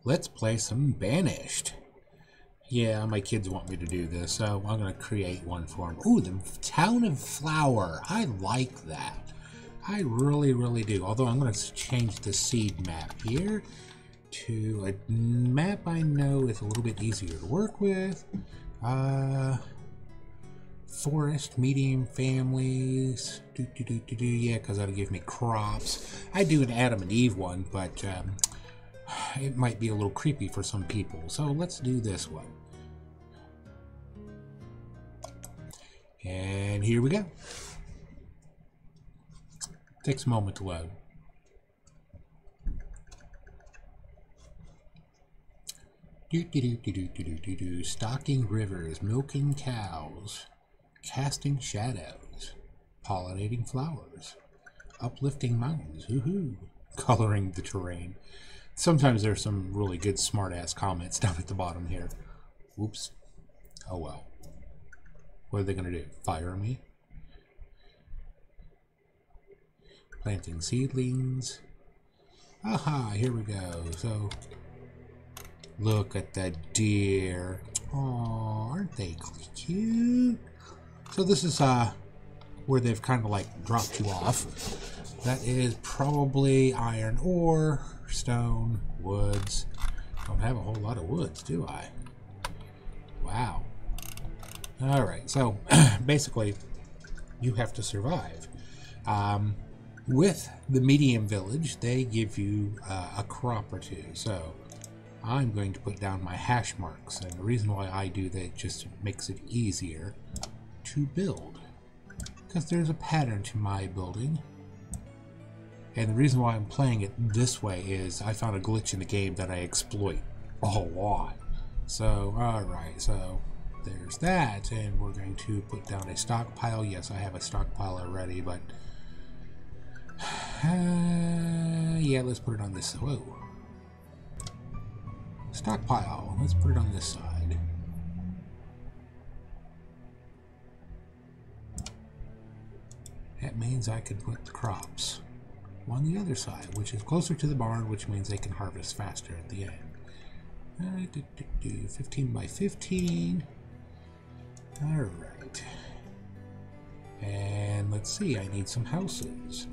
let's play some Banished. Yeah, my kids want me to do this, so I'm going to create one for them. Ooh, the Town of Flower. I like that. I really, really do. Although I'm going to change the seed map here to a map I know is a little bit easier to work with. Forest, medium families. Yeah, because that'll give me crops. I do an Adam and Eve one, but it might be a little creepy for some people. So let's do this one. And here we go. Takes a moment to load. Stocking rivers, milking cows, casting shadows, pollinating flowers, uplifting mountains, woohoo, coloring the terrain. Sometimes there's some really good smart-ass comments down at the bottom here. Oops. Oh well. What are they going to do? Fire me? Planting seedlings. Aha, here we go. So, look at that deer. Oh, aren't they cute? So this is where they've kind of like dropped you off. That is probably iron ore, stone, woods. Don't have a whole lot of woods, do I? Wow. Alright, so basically you have to survive. With the medium village, they give you a crop or two. So I'm going to put down my hash marks, and the reason why I do that just makes it easier to build, because there's a pattern to my building. And the reason why I'm playing it this way is I found a glitch in the game that I exploit a whole lot. So alright, so there's that, and we're going to put down a stockpile. Yes, I have a stockpile already, but yeah, let's put it on this. Whoa. Stockpile. Let's put it on this side. That means I can put the crops on the other side, which is closer to the barn, which means they can harvest faster at the end. 15 by 15. Alright. And let's see, I need some houses.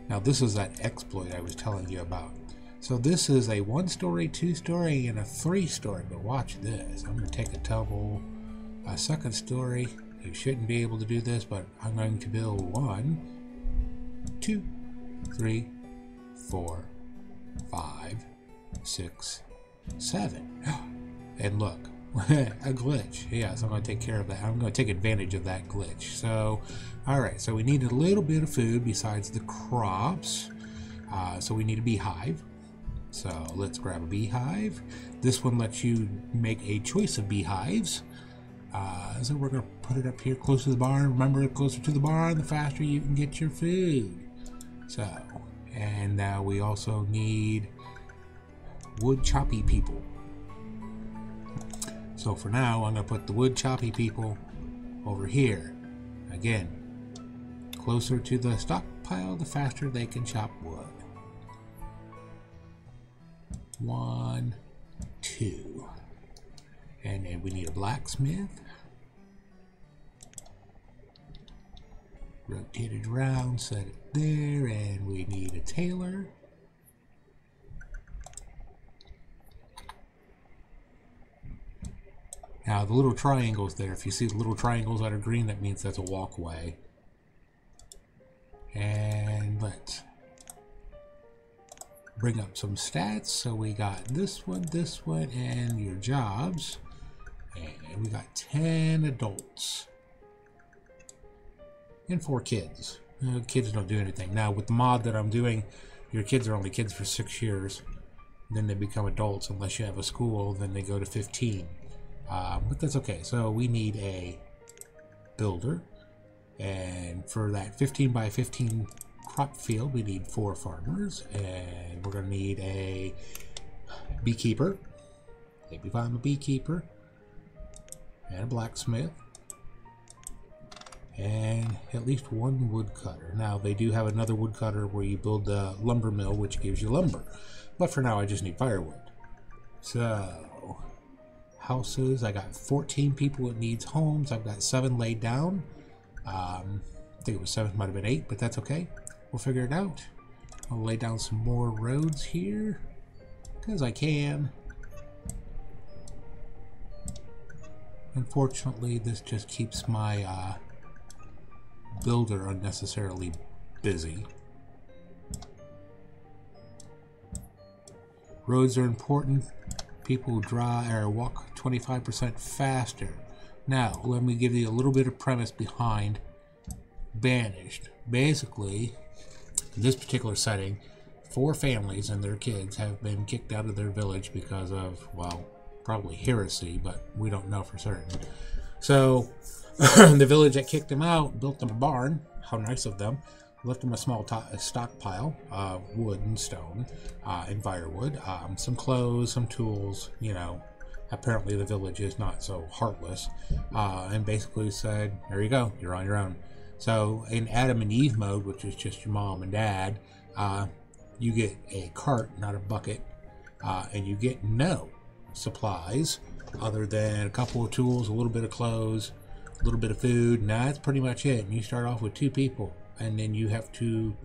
Now this is that exploit I was telling you about. So this is a 1-story, 2-story, and a 3-story, but watch this. I'm going to take a second story. You shouldn't be able to do this, but I'm going to build 1, 2, 3, 4, 5, 6, 7. And look, a glitch. Yes, I'm going to take care of that. I'm going to take advantage of that glitch. So, alright, so we need a little bit of food besides the crops. So we need a beehive. So let's grab a beehive. This one lets you make a choice of beehives. So we're going to put it up here close to the barn. Remember, the closer to the barn, the faster you can get your food. So, and now we also need wood choppy people. So for now, I'm going to put the wood choppy people over here. Again, closer to the stockpile, the faster they can chop wood. 1, 2. And then we need a blacksmith. Rotate it around, set it there, and we need a tailor. Now the little triangles there, if you see the little triangles that are green, that means that's a walkway. And let's bring up some stats. So we got this one, and your jobs. And we got 10 adults. And 4 kids. Kids don't do anything. Now with the mod that I'm doing, your kids are only kids for 6 years. Then they become adults. Unless you have a school, then they go to 15. But that's okay. So we need a builder. And for that 15 by 15 crop field, we need 4 farmers. And we're going to need a beekeeper. Maybe if I'm a beekeeper. And a blacksmith. And at least 1 woodcutter. Now they do have another woodcutter where you build the lumber mill, which gives you lumber. But for now I just need firewood. So, houses. I got 14 people that needs homes. I've got 7 laid down. I think it was 7, might have been 8, but that's okay. We'll figure it out. I'll lay down some more roads here, because I can. Unfortunately, this just keeps my builder unnecessarily busy. Roads are important. People drive or walk 25% faster. Now, let me give you a little bit of premise behind Banished. Basically, in this particular setting, 4 families and their kids have been kicked out of their village because of, well, probably heresy, but we don't know for certain. So, the village that kicked them out built them a barn. How nice of them. Left them a small stockpile of wood and stone and firewood, some clothes, some tools, you know. Apparently the village is not so heartless, and basically said, there you go, you're on your own. So in Adam and Eve mode, which is just your mom and dad, you get a cart, not a bucket, and you get no supplies other than a couple of tools, a little bit of clothes, a little bit of food, and that's pretty much it. And you start off with 2 people. And then you have to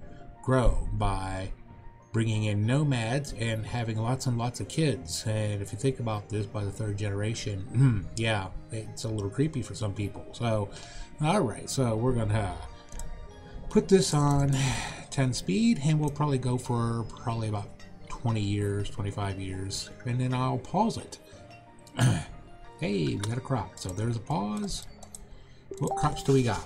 grow by bringing in nomads and having lots and lots of kids. And if you think about this, by the 3rd generation, yeah, it's a little creepy for some people. So, alright, so we're going to put this on 10 speed, and we'll probably go for probably about 20 years, 25 years, and then I'll pause it. Hey, we got a crop. So there's a pause. What crops do we got?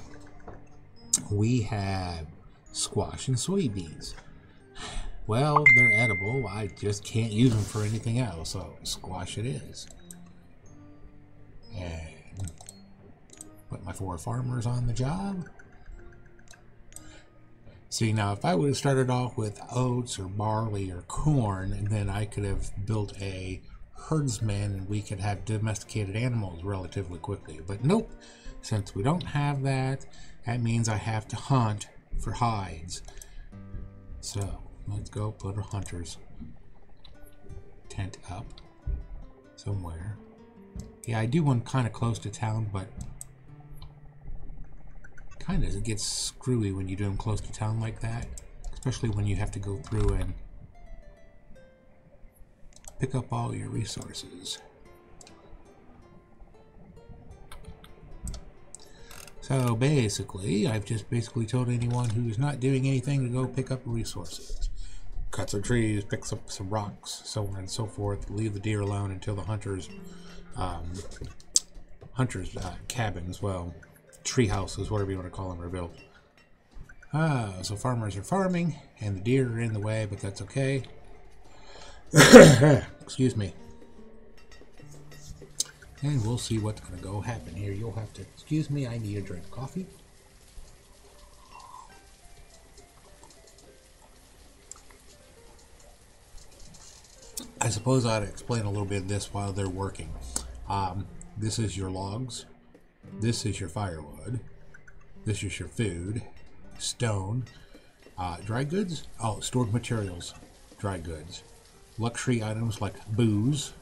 We have squash and soybeans. Well, they're edible. I just can't use them for anything else, so squash it is. And put my 4 farmers on the job. See, now if I would have started off with oats or barley or corn, and then I could have built a herdsman and we could have domesticated animals relatively quickly. But nope, since we don't have that, that means I have to hunt for hides. So, let's go put a hunter's tent up somewhere. Yeah, I do one kind of close to town, but kind of it gets screwy when you do them close to town like that. Especially when you have to go through and pick up all your resources. So basically, I've just basically told anyone who's not doing anything to go pick up resources. Cut some trees, pick up some rocks, so on and so forth. Leave the deer alone until the hunters' cabins, well, tree houses, whatever you want to call them, are built. So farmers are farming, and the deer are in the way, but that's okay. Excuse me. And we'll see what's going to go happen here. You'll have to excuse me, I need a drink of coffee. I suppose I ought to explain a little bit of this while they're working. This is your logs. This is your firewood. This is your food. Stone. Dry goods? Oh, stored materials. Dry goods. Luxury items like booze.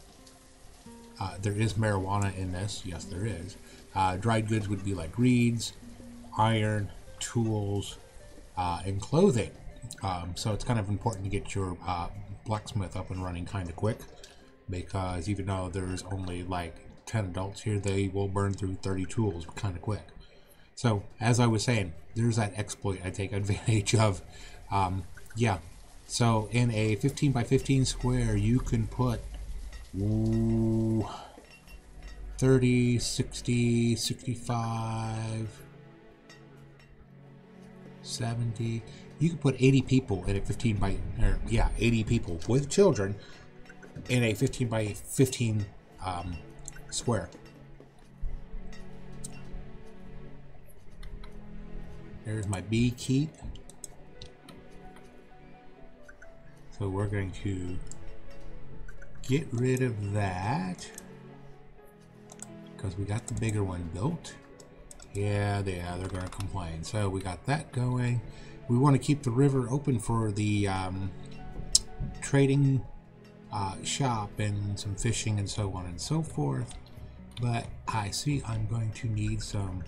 There is marijuana in this. Yes, there is. Dried goods would be like reeds, iron, tools, and clothing. So it's kind of important to get your blacksmith up and running kind of quick, because even though there's only like 10 adults here, they will burn through 30 tools kind of quick. So as I was saying, there's that exploit I take advantage of. Yeah. So in a 15 by 15 square, you can put 30, 60, 65, 70. You can put 80 people in a 15 by, 80 people with children in a 15 by 15 square. There's my bee keep. So we're going to get rid of that because we got the bigger one built. Yeah, they're going to complain. So we got that going. We want to keep the river open for the trading shop and some fishing and so on and so forth. But I see I'm going to need some...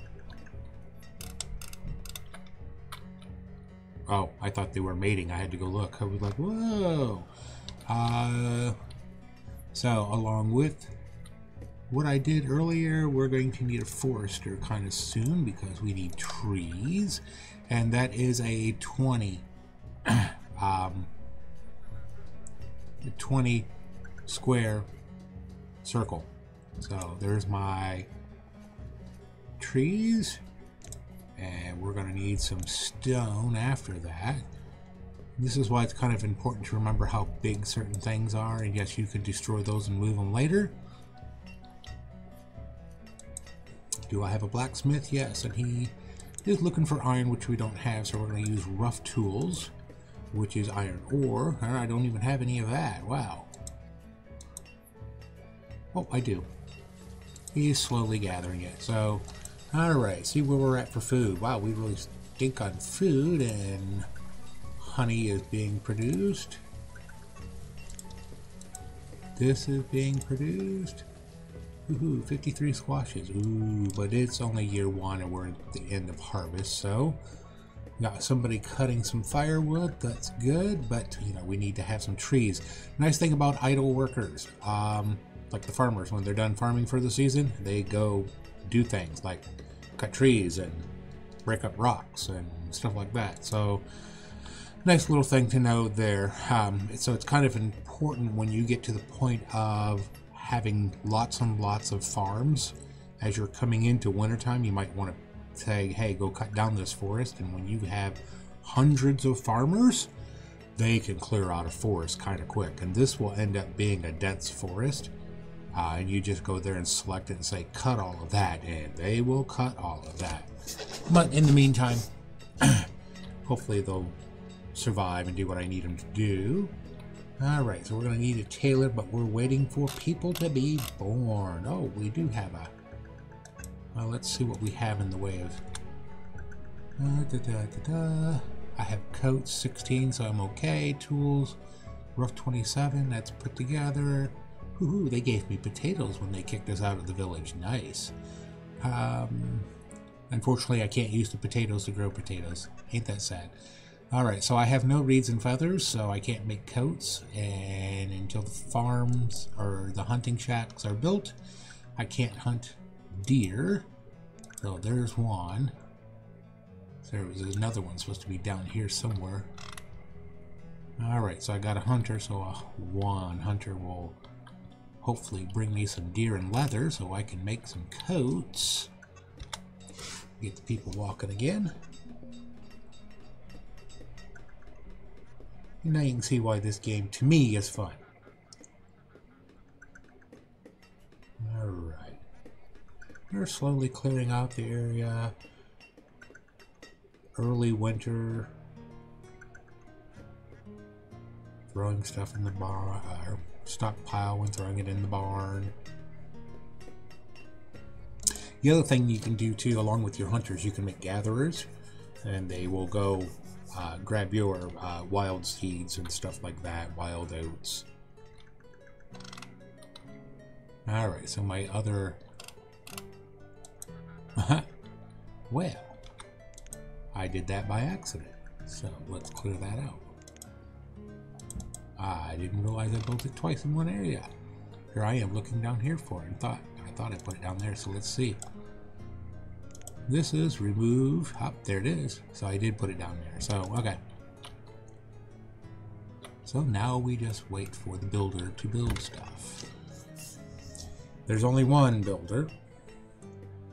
Oh, I thought they were mating. I had to go look. I was like, whoa! So, along with what I did earlier, we're going to need a forester kind of soon because we need trees. And that is a 20 20 square circle. So there's my trees, and we're going to need some stone after that. This is why it's kind of important to remember how big certain things are, and yes, you can destroy those and move them later. Do I have a blacksmith? Yes, and he is looking for iron, which we don't have, so we're going to use rough tools, which is iron ore. I don't even have any of that. Wow. Oh, I do. He's slowly gathering it. So, alright, see where we're at for food. Wow, we really stink on food, and honey is being produced. This is being produced. Woohoo, 53 squashes. Ooh, but it's only year 1 and we're at the end of harvest, so got somebody cutting some firewood. That's good, but you know, we need to have some trees. Nice thing about idle workers, like the farmers, when they're done farming for the season, they go do things like cut trees and break up rocks and stuff like that. So nice little thing to know there. So it's kind of important when you get to the point of having lots and lots of farms. As you're coming into wintertime, you might want to say, hey, go cut down this forest. And when you have hundreds of farmers, they can clear out a forest kind of quick. And this will end up being a dense forest. And you just go there and select it and say, cut all of that. And they will cut all of that. But in the meantime, hopefully they'll survive and do what I need them to do. Alright, so we're going to need a tailor, but we're waiting for people to be born. Oh, we do have a... Well, let's see what we have in the way of... I have coats 16, so I'm okay. Tools, rough 27, that's put together. Woohoo, they gave me potatoes when they kicked us out of the village. Nice. Unfortunately, I can't use the potatoes to grow potatoes. Ain't that sad? Alright, so I have no reeds and feathers, so I can't make coats, and until the farms or the hunting shacks are built, I can't hunt deer. So there's one. So there's another one supposed to be down here somewhere. Alright, so I got a hunter, so one hunter will hopefully bring me some deer and leather so I can make some coats. Get the people walking again. Now you can see why this game, to me, is fun. Alright. We're slowly clearing out the area. Early winter. Throwing stuff in the barn, stockpile and throwing it in the barn. The other thing you can do too, along with your hunters, you can make gatherers, and they will go grab your wild seeds and stuff like that, wild oats. Alright, so my other... well, I did that by accident, so let's clear that out. I didn't realize I built it twice in one area. Here I am looking down here for it, and I thought I put it down there, so let's see. This is remove. There it is. So I did put it down there. So, okay. So now we just wait for the builder to build stuff. There's only one builder.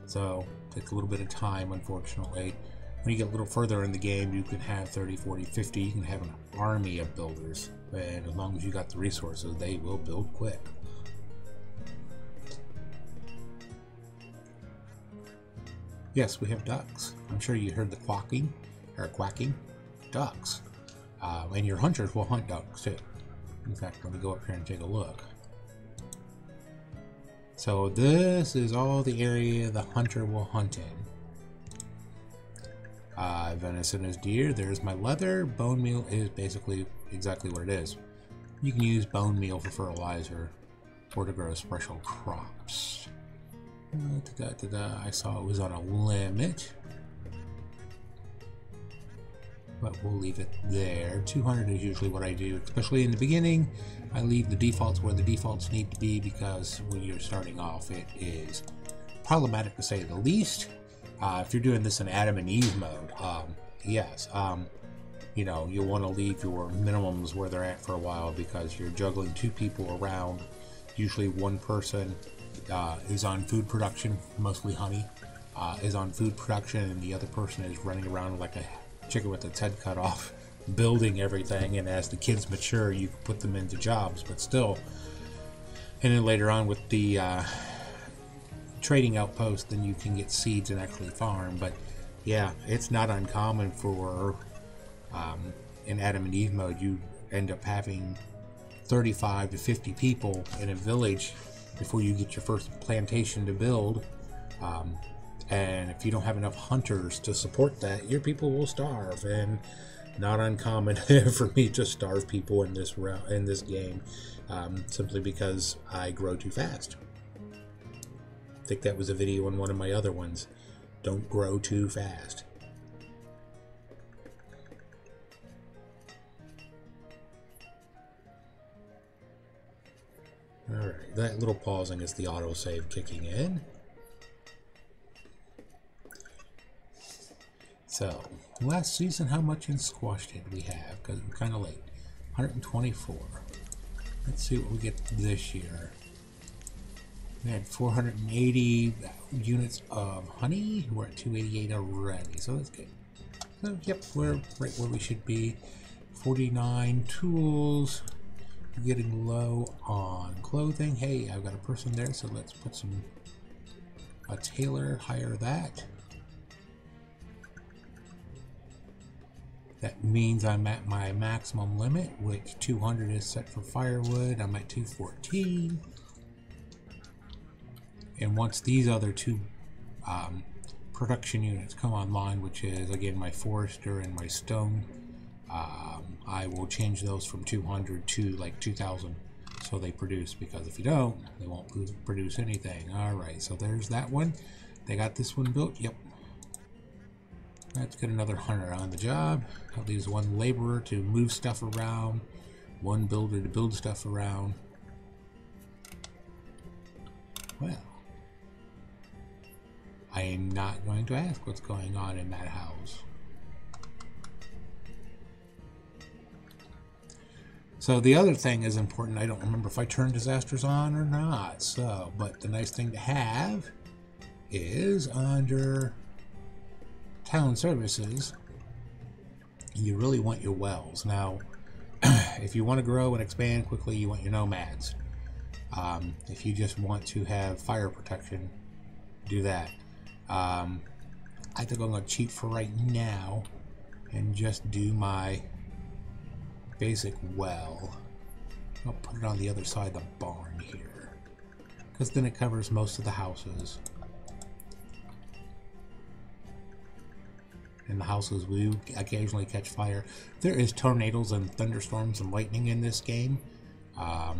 So, it takes a little bit of time, unfortunately. When you get a little further in the game, you can have 30, 40, 50. You can have an army of builders. And as long as you got the resources, they will build quick. Yes, we have ducks. I'm sure you heard the quacking. Ducks. And your hunters will hunt ducks too. In fact, let me go up here and take a look. So this is all the area the hunter will hunt in. Venison is deer. There's my leather. Bone meal is basically exactly what it is. You can use bone meal for fertilizer or to grow special crops. I saw it was on a limit, but we'll leave it there. 200 is usually what I do, especially in the beginning. I leave the defaults where the defaults need to be, because when you're starting off, it is problematic to say the least. If you're doing this in Adam and Eve mode, yes, you know, you'll want to leave your minimums where they're at for a while, because you're juggling two people around. Usually one person is on food production, mostly honey, is on food production, and the other person is running around like a chicken with its head cut off, building everything. And as the kids mature, you can put them into jobs, but still. And then later on with the trading outpost, then you can get seeds and actually farm. But yeah, it's not uncommon for in Adam and Eve mode, you end up having 35 to 50 people in a village before you get your first plantation to build. And if you don't have enough hunters to support that, your people will starve. And not uncommon for me to starve people in this game, simply because I grow too fast. I think that was a video in one of my other ones. Don't grow too fast. Alright, that little pausing is the autosave kicking in. So, last season, how much in squash did we have? Because we're kind of late. 124. Let's see what we get this year. We had 480 units of honey. We're at 288 already, so that's good. So, yep, we're right where we should be. 49 tools. Getting low on clothing. Hey, I've got a person there, so let's put a tailor, hire that. That means I'm at my maximum limit, which 200 is set for firewood. I'm at 214. And once these other two production units come online, which is again my forester and my stone, I will change those from 200 to like 2,000 so they produce, because if you don't, they won't produce anything. Alright, so there's that one. They got this one built. Yep. Let's get another hunter on the job. That leaves one laborer to move stuff around, one builder to build stuff around. Well, I am not going to ask what's going on in that house. So the other thing is important. I don't remember if I turned disasters on or not. So, but the nice thing to have is under town services, you really want your wells. Now, if you want to grow and expand quickly, you want your nomads. If you just want to have fire protection, do that. I think I'm going to cheat for right now and just do my basic well. I'll put it on the other side of the barn here, because then it covers most of the houses. And the houses will occasionally catch fire. There is tornadoes and thunderstorms and lightning in this game. I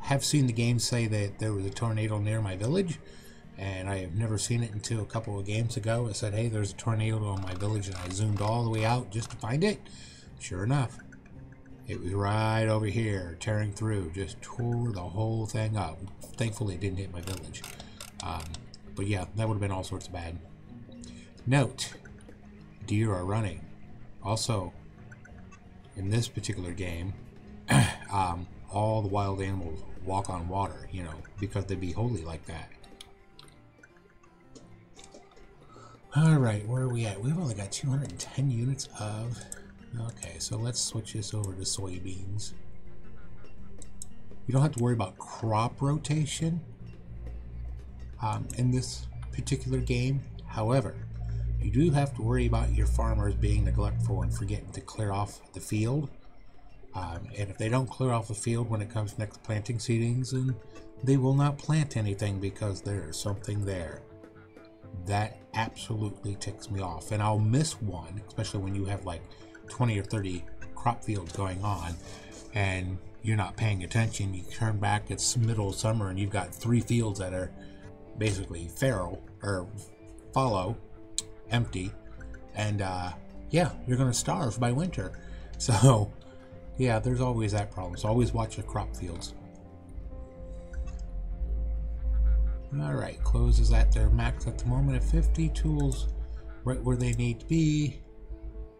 have seen the game say that there was a tornado near my village, and I have never seen it until a couple of games ago. It said, hey, there's a tornado on my village, and I zoomed all the way out just to find it. Sure enough, it was right over here, tearing through, just tore the whole thing up. Thankfully, it didn't hit my village. But yeah, that would have been all sorts of bad. Note, deer are running. Also, in this particular game, all the wild animals walk on water, you know, because they'd be holy like that. Alright, where are we at? We've only got 210 units of... Okay, so let's switch this over to soybeans. You don't have to worry about crop rotation in this particular game. However, you do have to worry about your farmers being neglectful and forgetting to clear off the field. And if they don't clear off the field when it comes to next planting seedings, then they will not plant anything because there is something there. That absolutely ticks me off. And I'll miss one, especially when you have like 20 or 30 crop fields going on, and you're not paying attention. You turn back, it's middle of summer, and you've got 3 fields that are basically fallow, empty, and yeah, you're going to starve by winter. So yeah, there's always that problem. So always watch your crop fields. Alright, clothes is at their max at the moment at 50. Tools right where they need to be.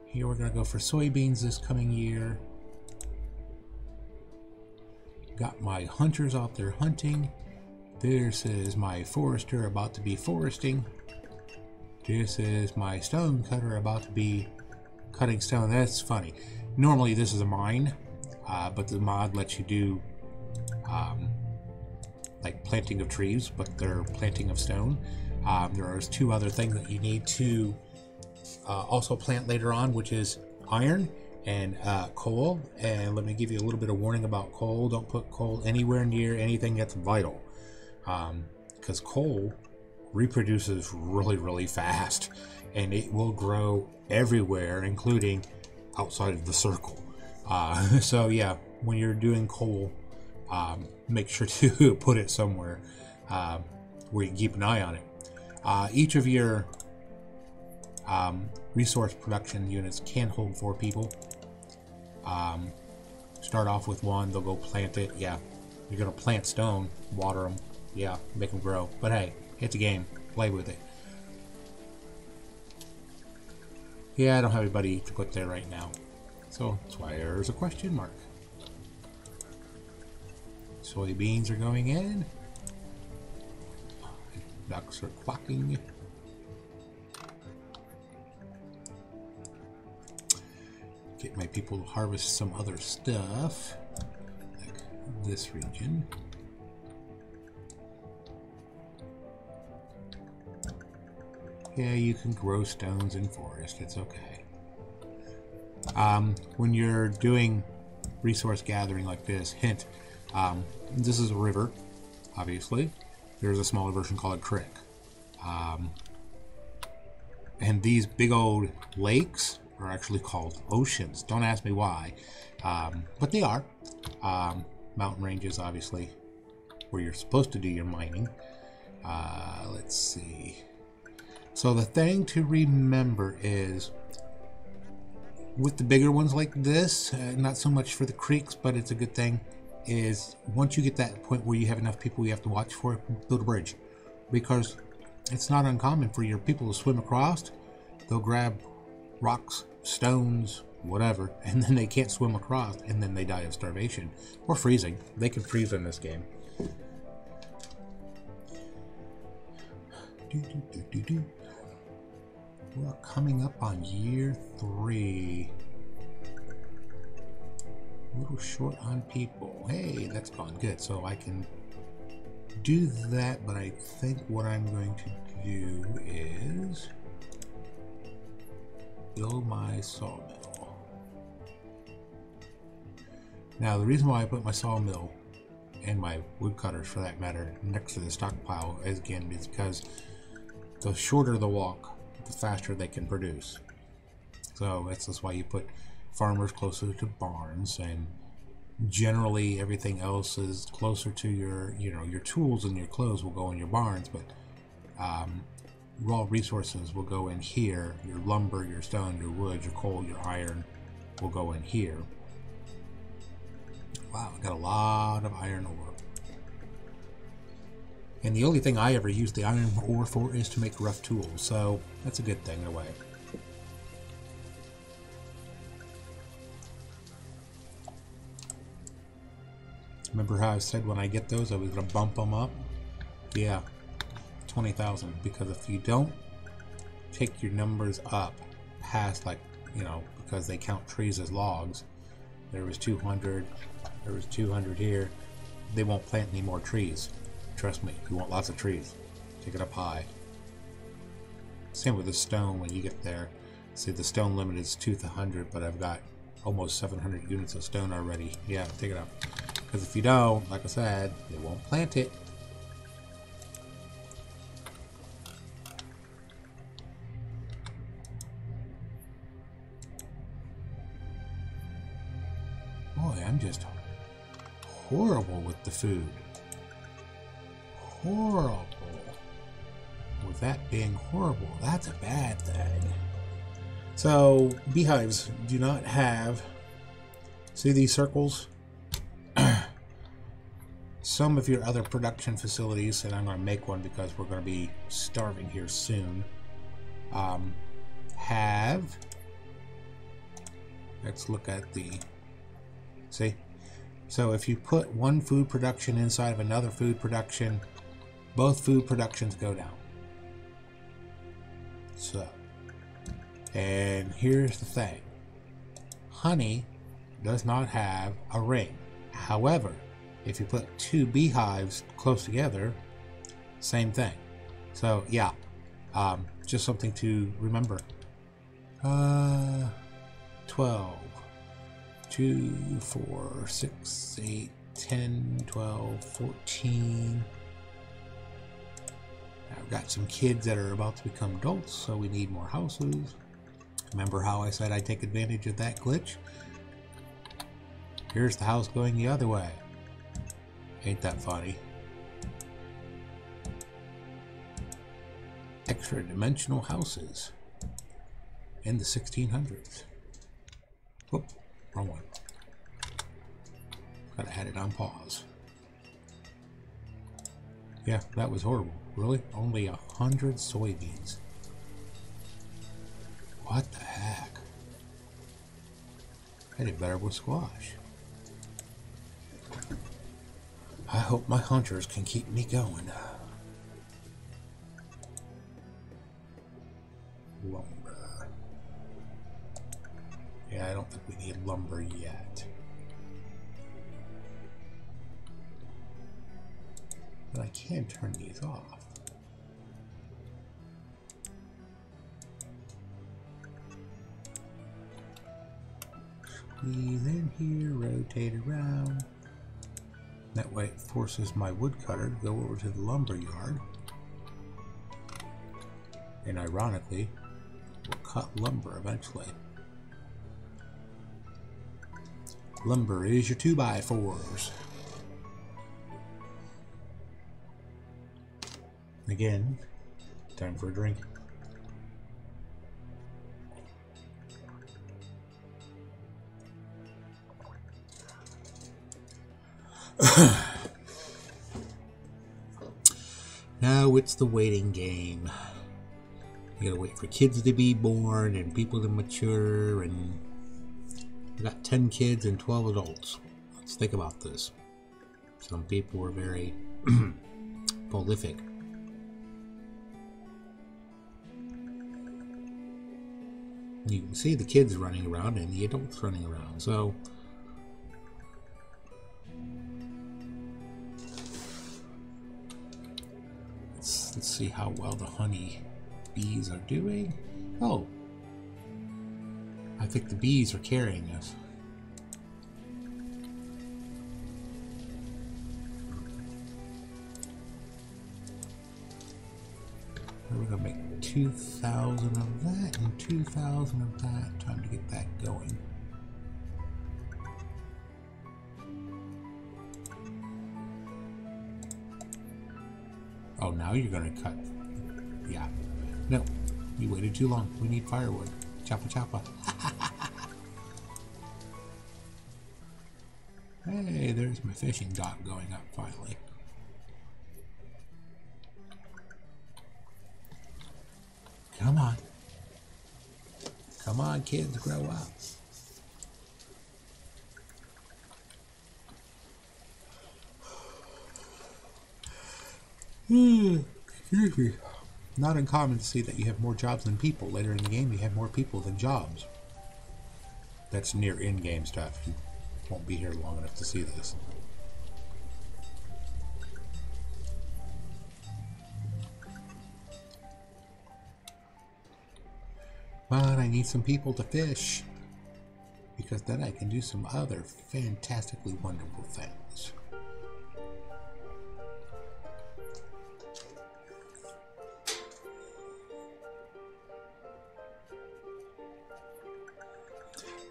Here we're going to go for soybeans this coming year. Got my hunters out there hunting. This is my forester about to be foresting. This is my stone cutter about to be cutting stone. That's funny. Normally this is a mine, but the mod lets you do like planting of trees, but they're planting of stone. There are 2 other things that you need to also plant later on, which is iron and coal. And let me give you a little bit of warning about coal. Don't put coal anywhere near anything that's vital, because coal reproduces really fast, and it will grow everywhere, including outside of the circle. So yeah, when you're doing coal, make sure to put it somewhere where you can keep an eye on it. Each of your resource production units can hold 4 people. Start off with 1, they'll go plant it. Yeah, you're gonna plant stone, water them, yeah, make them grow. But hey, it's a game, play with it. Yeah, I don't have anybody to put there right now, so that's why there's a question mark. Soybeans are going in. Ducks are quacking. Get my people to harvest some other stuff, like this region. Yeah, you can grow stones in forest, it's okay. When you're doing resource gathering like this, hint, this is a river, obviously. There's a smaller version called a creek. And these big old lakes are actually called oceans. Don't ask me why, but they are. Mountain ranges, obviously, where you're supposed to do your mining. Let's see. So the thing to remember is, with the bigger ones like this, not so much for the creeks, but it's a good thing, is once you get that point where you have enough people you have to watch for, build a bridge. Because it's not uncommon for your people to swim across. They'll grab rocks, stones, whatever, and then they can't swim across, and then they die of starvation or freezing. They can freeze in this game. We're coming up on year 3. A little short on people. Hey, that's gone good. So I can do that, but I think what I'm going to do is build my sawmill. Now, the reason why I put my sawmill and my woodcutters, for that matter, next to the stockpile is, again, is because the shorter the walk, the faster they can produce. So that's just why you put farmers closer to barns, and generally everything else is closer to your, your tools and your clothes will go in your barns, but raw resources will go in here. Your lumber, your stone, your wood, your coal, your iron will go in here. Wow, I got a lot of iron ore. And the only thing I ever use the iron ore for is to make rough tools, so that's a good thing in a way. Remember how I said when I get those I was going to bump them up? Yeah, 20,000, because if you don't take your numbers up past, like, because they count trees as logs, there was 200, there was 200 here, they won't plant any more trees. Trust me, you want lots of trees. Take it up high. Same with the stone when you get there. See, the stone limit is 200, but I've got almost 700 units of stone already. Yeah, take it up. Because if you don't, like I said, they won't plant it. I'm just horrible with the food. Horrible. With that being horrible, that's a bad thing. So, beehives do not have... See these circles? Some of your other production facilities, and I'm going to make one because we're going to be starving here soon, have... Let's look at the... See? So if you put one food production inside of another food production, both food productions go down. So, and here's the thing. Honey does not have a ring. However, if you put two beehives close together, same thing. So yeah, just something to remember. 12, 2, 4, 6, 8, 10, 12, 14. I've got some kids that are about to become adults, so we need more houses. Remember how I said I'd take advantage of that glitch? Here's the house going the other way. Ain't that funny? Extra dimensional houses in the 1600s. Whoop, wrong one. Gotta add it on pause. Yeah, that was horrible. Really? Only 100 soybeans. What the heck? I did better with squash. I hope my hunters can keep me going. Lumber. Yeah, I don't think we need lumber yet. But I can turn these off. Squeeze in here, rotate around. That way it forces my woodcutter to go over to the lumber yard. And ironically, we'll cut lumber eventually. Lumber is your 2x4s. Again, time for a drink. Now it's the waiting game. You gotta wait for kids to be born and people to mature, and I got 10 kids and 12 adults. Let's think about this. Some people were very prolific. You can see the kids running around and the adults running around, so let's see how well the honey bees are doing. Oh, I think the bees are carrying us. We're gonna make 2,000 of that and 2,000 of that. Time to get that going. Oh, now you're gonna cut. Yeah. No, you waited too long. We need firewood. Choppa choppa. Hey, there's my fishing dock going up finally. Come on. Come on, kids, grow up. Excuse me. Not uncommon to see that you have more jobs than people. Later in the game, you have more people than jobs. That's near in-game stuff. You won't be here long enough to see this. But I need some people to fish, because then I can do some other fantastically wonderful things.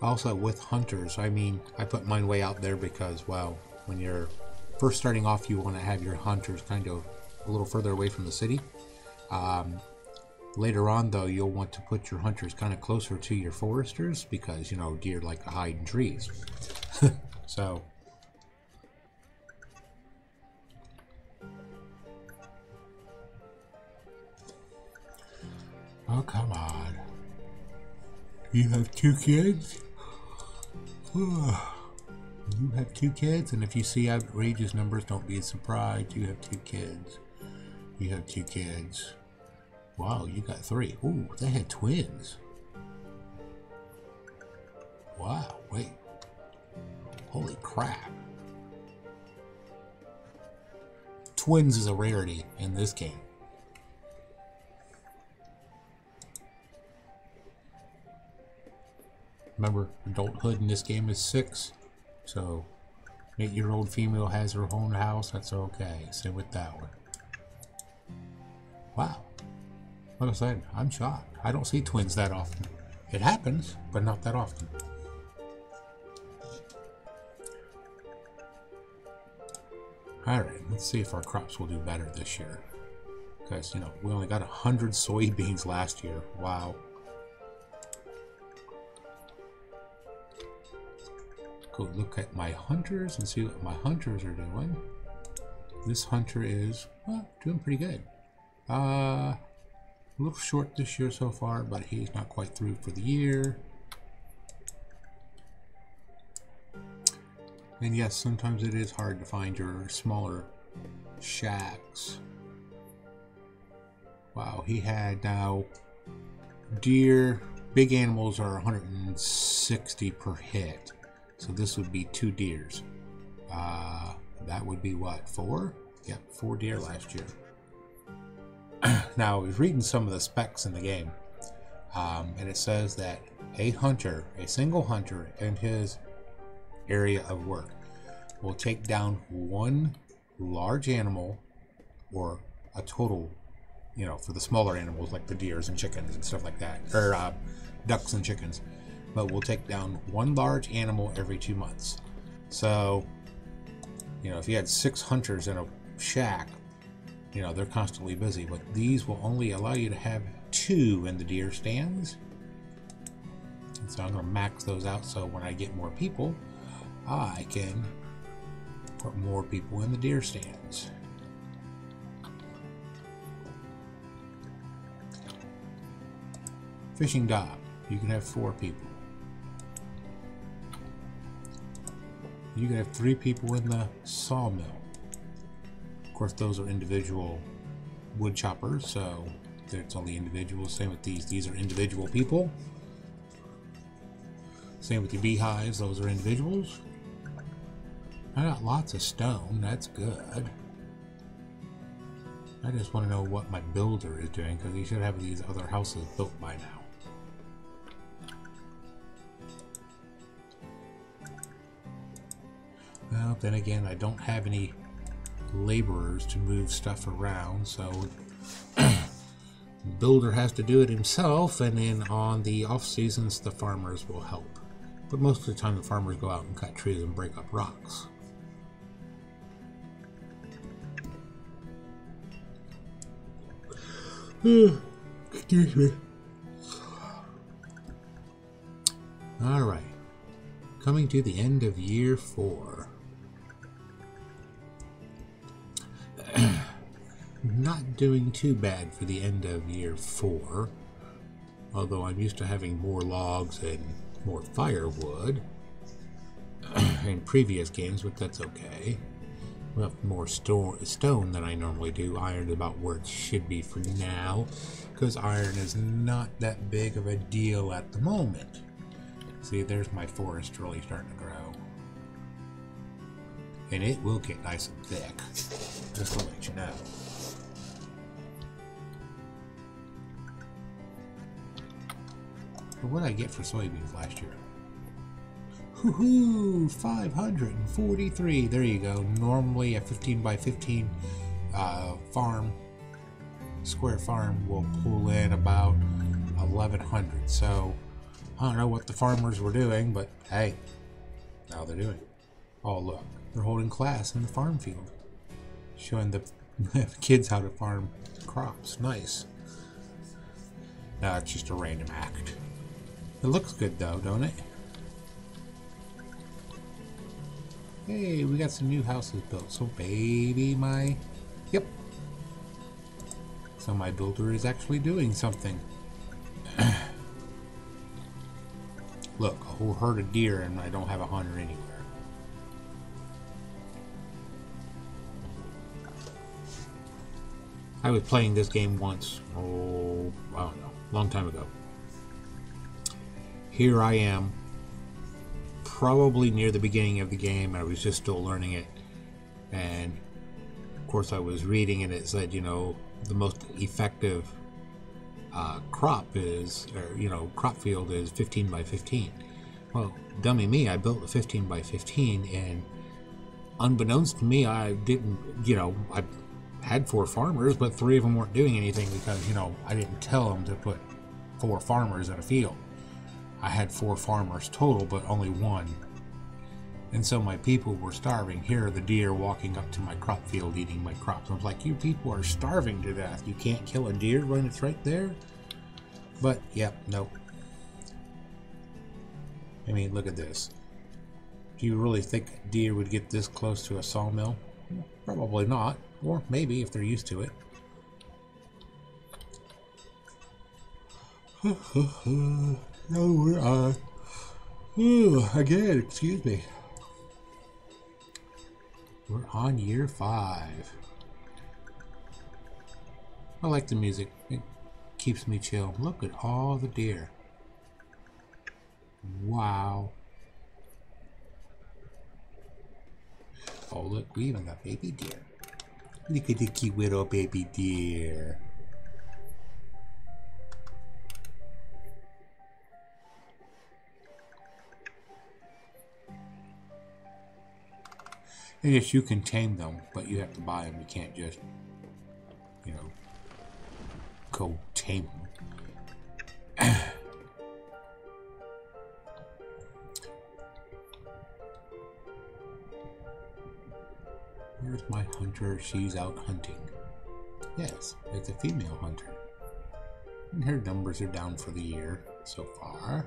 Also with hunters, I mean, I put mine way out there because, well, when you're first starting off, you want to have your hunters kind of a little further away from the city. Later on, though, you'll want to put your hunters kind of closer to your foresters because, you know, deer like to hide in trees. So, oh, come on. You have 2 kids? You have 2 kids, and if you see outrageous numbers, don't be surprised. You have 2 kids. You have 2 kids. Wow, you got 3. Ooh, they had twins. Wow, wait. Holy crap. Twins is a rarity in this game. Remember, adulthood in this game is 6. So, 8-year-old female has her own house, that's okay. Same with that one. Wow. Like I said, I'm shocked. I don't see twins that often. It happens, but not that often. Alright, let's see if our crops will do better this year. Because, you know, we only got 100 soybeans last year. Wow. Go look at my hunters and see what my hunters are doing. This hunter is, well, doing pretty good. A little short this year so far, but he's not quite through for the year. And yes, sometimes it is hard to find your smaller shacks. Wow, he had now deer, big animals are 160 per hit. So this would be 2 deers. That would be what, 4? Yep, 4 deer last year. Now, I was reading some of the specs in the game, and it says that a hunter, a single hunter in his area of work will take down 1 large animal, or a total, you know, for the smaller animals like the deers and chickens and stuff like that, or ducks and chickens, but will take down 1 large animal every 2 months. So, you know, if you had 6 hunters in a shack, you know, they're constantly busy, but these will only allow you to have 2 in the deer stands. And so I'm going to max those out so when I get more people, I can put more people in the deer stands. Fishing dock, you can have 4 people. You can have 3 people in the sawmill. Of course, those are individual wood choppers, so it's only individuals. Same with these. These are individual people. Same with your beehives. Those are individuals. I got lots of stone. That's good. I just want to know what my builder is doing, because he should have these other houses built by now. Well, then again, I don't have any laborers to move stuff around, so the builder has to do it himself, and then on the off seasons the farmers will help. But most of the time the farmers go out and cut trees and break up rocks. Excuse me. Alright, coming to the end of year 4. Not doing too bad for the end of year 4, although I'm used to having more logs and more firewood in previous games, but that's okay. We have more stone than I normally do. Iron is about where it should be for now, because iron is not that big of a deal at the moment. See, there's my forest really starting to grow. And it will get nice and thick, just to let you know. But what did I get for soybeans last year? Hoo-hoo! 543. There you go. Normally a 15 by 15 square farm will pull in about 1,100. So I don't know what the farmers were doing, but hey, now they're doing. Oh look, they're holding class in the farm field, showing the kids how to farm crops. Nice. It's just a random act. It looks good though, don't it? Hey, we got some new houses built. So baby, yep. So my builder is actually doing something. Look, a whole herd of deer and I don't have a hunter anywhere. I was playing this game once, I don't know, long time ago. Here I am, probably near the beginning of the game. I was just still learning it. And of course I was reading and it said, you know, the most effective crop field is 15 by 15. Well, dummy me, I built a 15 by 15 and unbeknownst to me, I didn't, I had 4 farmers, but 3 of them weren't doing anything because, I didn't tell them to put 4 farmers in a field. I had 4 farmers total, but only 1. And so my people were starving. Here are the deer walking up to my crop field eating my crops. I was like, you people are starving to death. You can't kill a deer when it's right there? But, yep, nope. I mean, look at this. Do you really think a deer would get this close to a sawmill? Probably not. Or maybe if they're used to it. No, we're on. Again, excuse me. We're on year 5. I like the music. It keeps me chill. Look at all the deer. Wow. Oh, look, we even got baby deer. Look at the cute little baby deer. And yes, you can tame them, but you have to buy them. You can't just, go tame them. Where's my hunter? She's out hunting. Yes, it's a female hunter. And her numbers are down for the year so far.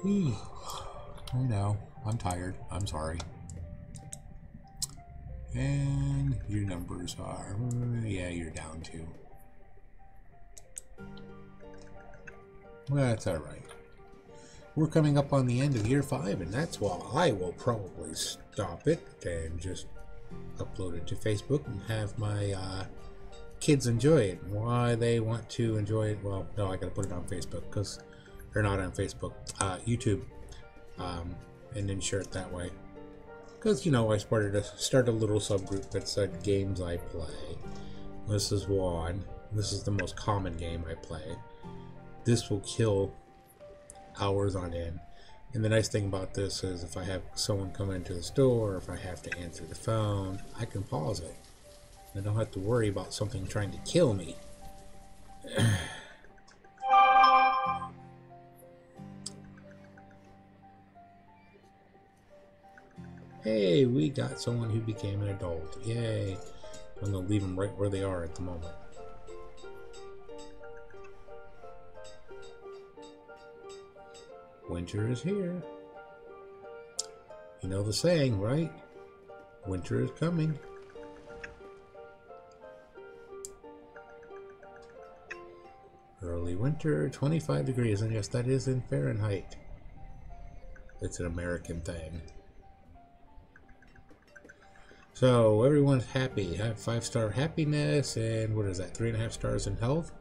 I know, I'm tired. I'm sorry. And your numbers are, yeah, you're down too. Well, that's alright. We're coming up on the end of year 5, and that's why I will probably stop it and just upload it to Facebook and have my kids enjoy it. Why they want to enjoy it, well, no, I gotta put it on Facebook, because they're not on Facebook, YouTube, and then share it that way. Because, I started a little subgroup that said games I play. This is one. This is the most common game I play. This will kill hours on end. And the nice thing about this is if I have someone come into the store, or if I have to answer the phone, I can pause it. I don't have to worry about something trying to kill me. Hey, we got someone who became an adult. Yay. I'm going to leave them right where they are at the moment. Winter is here. You know the saying, right? Winter is coming. Early winter, 25 degrees, and yes, that is in Fahrenheit. It's an American thing. So everyone's happy. Have 5-star happiness, and what is that? 3.5 stars in health.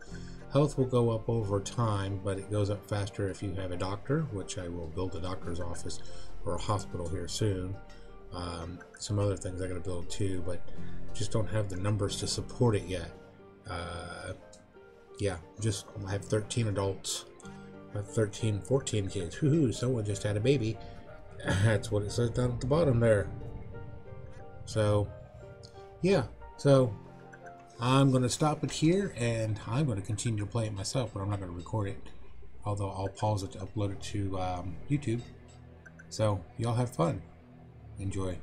Health will go up over time, but it goes up faster if you have a doctor, which I will build a doctor's office or a hospital here soon. Some other things I gotta build too, but just don't have the numbers to support it yet. Yeah, I have 13 adults. I have 14 kids. Woohoo, someone just had a baby. That's what it says down at the bottom there. So, yeah, so I'm going to stop it here, and I'm going to continue to play it myself, but I'm not going to record it. Although I'll pause it to upload it to YouTube. So, y'all have fun. Enjoy.